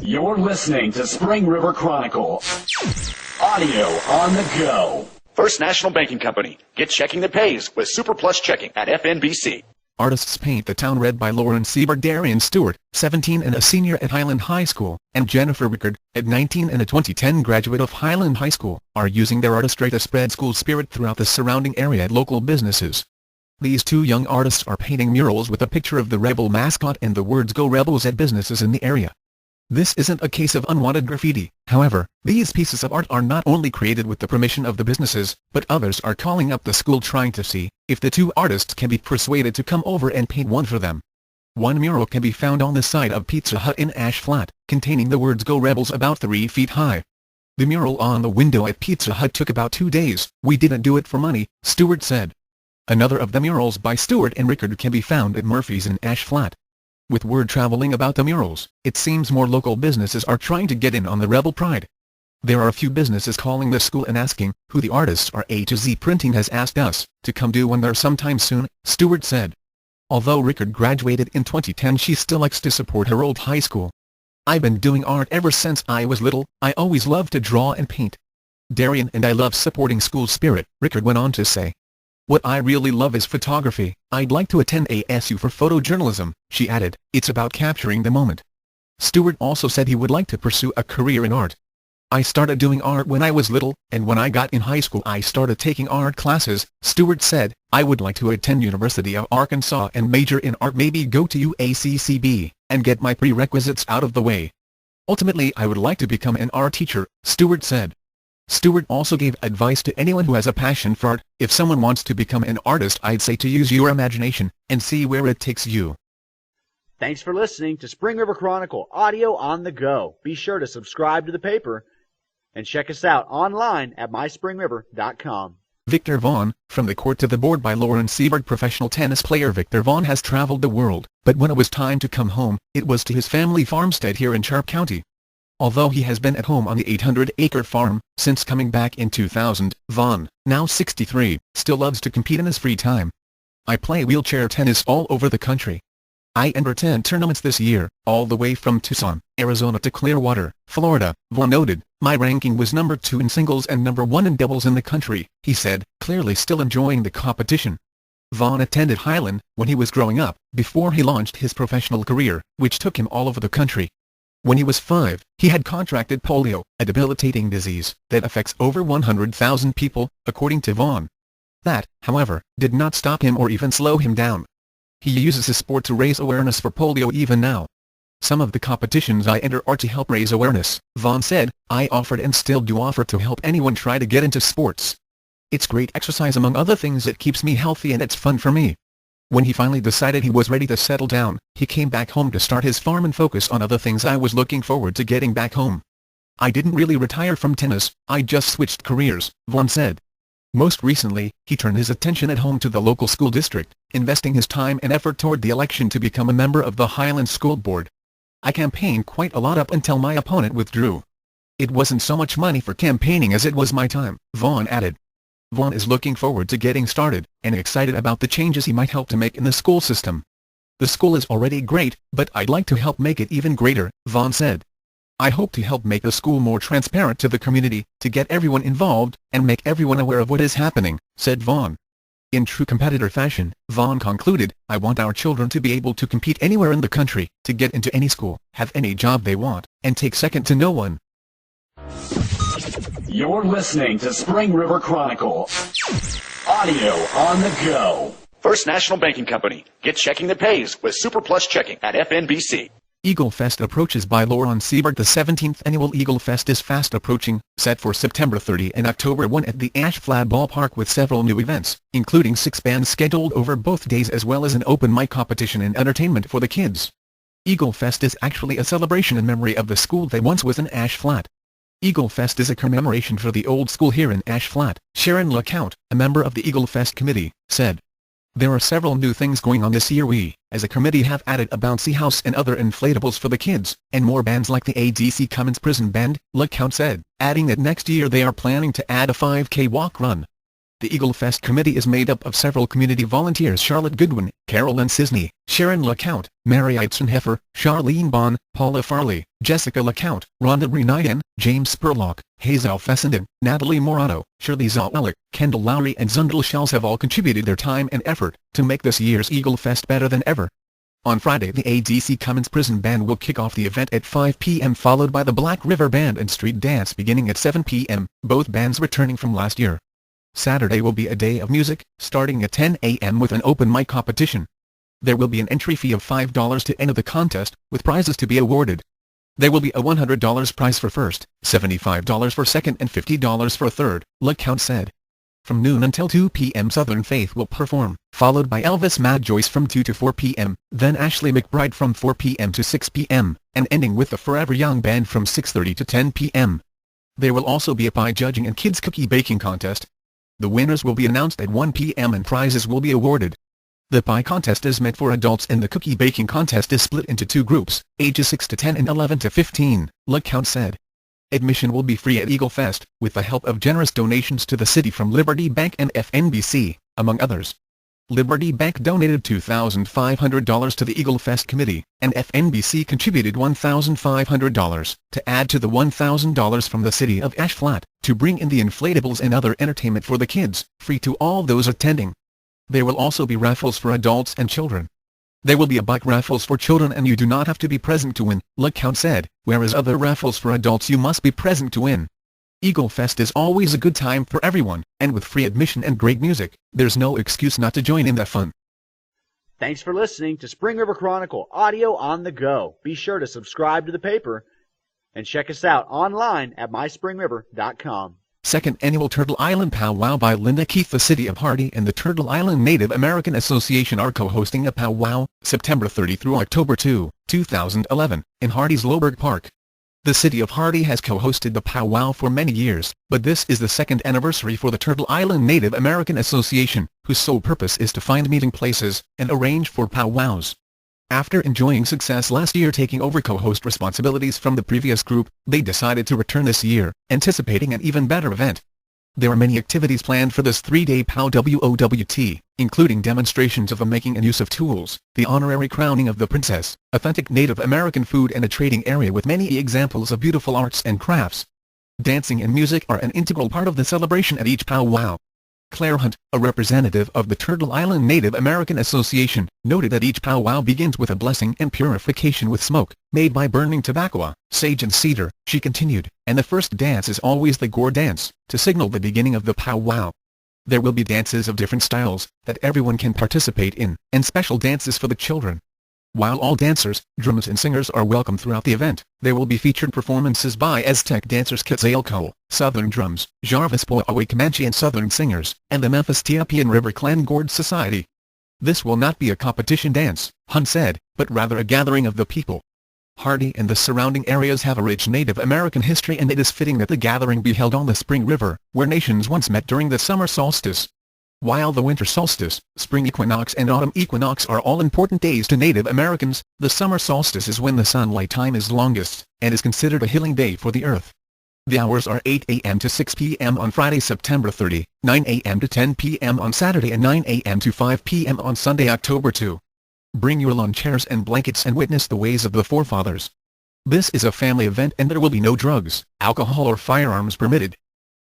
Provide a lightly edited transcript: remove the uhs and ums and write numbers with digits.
You're listening to Spring River Chronicle. Audio on the go. First National Banking Company. Get checking that pays with Super Plus Checking at FNBC. Artists Paint the Town read by Lauren Siebert. Darian Stewart, 17 and a senior at Highland High School, and Jennifer Rickard, at 19 and a 2010 graduate of Highland High School, are using their artistry to spread school spirit throughout the surrounding area at local businesses. These two young artists are painting murals with a picture of the Rebel mascot and the words "Go Rebels" at businesses in the area. This isn't a case of unwanted graffiti, however. These pieces of art are not only created with the permission of the businesses, but others are calling up the school trying to see if the two artists can be persuaded to come over and paint one for them. One mural can be found on the side of Pizza Hut in Ash Flat, containing the words "Go Rebels" about 3 feet high. The mural on the window at Pizza Hut took about 2 days. "We didn't do it for money," Stewart said. Another of the murals by Stewart and Rickard can be found at Murphy's in Ash Flat. With word traveling about the murals, it seems more local businesses are trying to get in on the Rebel pride. There are a few businesses calling the school and asking who the artists are. A to Z Printing has asked us to come do one there sometime soon, Stewart said. Although Rickard graduated in 2010, she still likes to support her old high school. "I've been doing art ever since I was little. I always loved to draw and paint. Darian and I love supporting school spirit," Rickard went on to say. "What I really love is photography. I'd like to attend ASU for photojournalism," she added. "It's about capturing the moment." Stewart also said he would like to pursue a career in art. "I started doing art when I was little, and when I got in high school I started taking art classes," Stewart said. "I would like to attend University of Arkansas and major in art, maybe go to UACCB, and get my prerequisites out of the way. Ultimately I would like to become an art teacher," Stewart said. Stewart also gave advice to anyone who has a passion for art. "If someone wants to become an artist, I'd say to use your imagination, and see where it takes you." Thanks for listening to Spring River Chronicle Audio on the Go. Be sure to subscribe to the paper and check us out online at myspringriver.com. Victor Vaughn, From the Court to the Board by Lauren Siebert. Professional tennis player Victor Vaughn has traveled the world, but when it was time to come home, it was to his family farmstead here in Sharp County. Although he has been at home on the 800-acre farm since coming back in 2000, Vaughn, now 63, still loves to compete in his free time. "I play wheelchair tennis all over the country. I entered 10 tournaments this year, all the way from Tucson, Arizona to Clearwater, Florida," Vaughn noted. "My ranking was number 2 in singles and number 1 in doubles in the country," he said, clearly still enjoying the competition. Vaughn attended Highland when he was growing up, before he launched his professional career, which took him all over the country. When he was 5, he had contracted polio, a debilitating disease that affects over 100,000 people, according to Vaughn. That, however, did not stop him or even slow him down. He uses his sport to raise awareness for polio even now. "Some of the competitions I enter are to help raise awareness," Vaughn said. "I offered and still do offer to help anyone try to get into sports. It's great exercise among other things. It keeps me healthy and it's fun for me." When he finally decided he was ready to settle down, he came back home to start his farm and focus on other things. "I was looking forward to getting back home. I didn't really retire from tennis, I just switched careers," Vaughn said. Most recently, he turned his attention at home to the local school district, investing his time and effort toward the election to become a member of the Highland School Board. "I campaigned quite a lot up until my opponent withdrew. It wasn't so much money for campaigning as it was my time," Vaughn added. Vaughn is looking forward to getting started, and excited about the changes he might help to make in the school system. "The school is already great, but I'd like to help make it even greater," Vaughn said. "I hope to help make the school more transparent to the community, to get everyone involved, and make everyone aware of what is happening," said Vaughn. In true competitor fashion, Vaughn concluded, "I want our children to be able to compete anywhere in the country, to get into any school, have any job they want, and take second to no one." You're listening to Spring River Chronicle. Audio on the go. First National Banking Company. Get checking that pays with Super Plus Checking at FNBC. Eagle Fest approaches by Lauren Siebert. The 17th annual Eagle Fest is fast approaching, set for September 30 and October 1 at the Ash Flat Ballpark, with several new events, including 6 bands scheduled over both days, as well as an open mic competition and entertainment for the kids. Eagle Fest is actually a celebration in memory of the school that once was in Ash Flat. Eagle Fest is a commemoration for the old school here in Ash Flat, Sharon LeCount, a member of the Eagle Fest committee, said. "There are several new things going on this year. We, as a committee, have added a bouncy house and other inflatables for the kids, and more bands like the ADC Cummins Prison Band," LeCount said, adding that next year they are planning to add a 5K walk run. The Eagle Fest committee is made up of several community volunteers: Charlotte Goodwin, Carolyn Cisney, Sharon LeCount, Mary Eitzenheffer, Charlene Bond, Paula Farley, Jessica LeCount, Rhonda Renayan, James Spurlock, Hazel Fessenden, Natalie Morano, Shirley Zawellick, Kendall Lowry and Zundel Shells have all contributed their time and effort to make this year's Eagle Fest better than ever. On Friday, the ADC Cummins Prison Band will kick off the event at 5 p.m. followed by the Black River Band and Street Dance beginning at 7 p.m., both bands returning from last year. Saturday will be a day of music, starting at 10 a.m. with an open mic competition. There will be an entry fee of $5 to enter the contest, with prizes to be awarded. There will be a $100 prize for first, $75 for second and $50 for third, LeCount said. From noon until 2 p.m. Southern Faith will perform, followed by Elvis Mad Joyce from 2 to 4 p.m., then Ashley McBride from 4 p.m. to 6 p.m., and ending with the Forever Young Band from 6:30 to 10 p.m. There will also be a pie judging and kids cookie baking contest. The winners will be announced at 1 p.m. and prizes will be awarded. The pie contest is meant for adults and the cookie baking contest is split into two groups, ages 6 to 10 and 11 to 15, LeCount said. Admission will be free at Eagle Fest, with the help of generous donations to the city from Liberty Bank and FNBC, among others. Liberty Bank donated $2,500 to the Eagle Fest committee, and FNBC contributed $1,500, to add to the $1,000 from the city of Ash Flat, to bring in the inflatables and other entertainment for the kids, free to all those attending. There will also be raffles for adults and children. There will be a bike raffles for children and you do not have to be present to win, LeCount said, whereas other raffles for adults you must be present to win. Eagle Fest is always a good time for everyone, and with free admission and great music, there's no excuse not to join in the fun. Thanks for listening to Spring River Chronicle Audio on the Go. Be sure to subscribe to the paper and check us out online at myspringriver.com. Second Annual Turtle Island Powwow by Linda Keith. The City of Hardy and the Turtle Island Native American Association are co-hosting a powwow, September 30 through October 2, 2011, in Hardy's Loughburg Park. The City of Hardy has co-hosted the powwow for many years, but this is the second anniversary for the Turtle Island Native American Association, whose sole purpose is to find meeting places and arrange for powwows. After enjoying success last year taking over co-host responsibilities from the previous group, they decided to return this year, anticipating an even better event. There are many activities planned for this 3-day powwowt, including demonstrations of the making and use of tools, the honorary crowning of the princess, authentic Native American food and a trading area with many examples of beautiful arts and crafts. Dancing and music are an integral part of the celebration at each powwow. Claire Hunt, a representative of the Turtle Island Native American Association, noted that each powwow begins with a blessing and purification with smoke, made by burning tobacco, sage and cedar. She continued, and the first dance is always the Gore dance, to signal the beginning of the powwow. There will be dances of different styles, that everyone can participate in, and special dances for the children. While all dancers, drummers and singers are welcome throughout the event, there will be featured performances by Aztec dancers Quetzalcoatl, Southern Drums, Jarvis Poaway Comanche and Southern Singers, and the Memphis Tiapian River Clan Gourd Society. This will not be a competition dance, Hunt said, but rather a gathering of the people. Hardy and the surrounding areas have a rich Native American history and it is fitting that the gathering be held on the Spring River, where nations once met during the summer solstice. While the winter solstice, spring equinox and autumn equinox are all important days to Native Americans, the summer solstice is when the sunlight time is longest, and is considered a healing day for the earth. The hours are 8 a.m. to 6 p.m. on Friday, September 30, 9 a.m. to 10 p.m. on Saturday and 9 a.m. to 5 p.m. on Sunday, October 2. Bring your lawn chairs and blankets and witness the ways of the forefathers. This is a family event and there will be no drugs, alcohol or firearms permitted.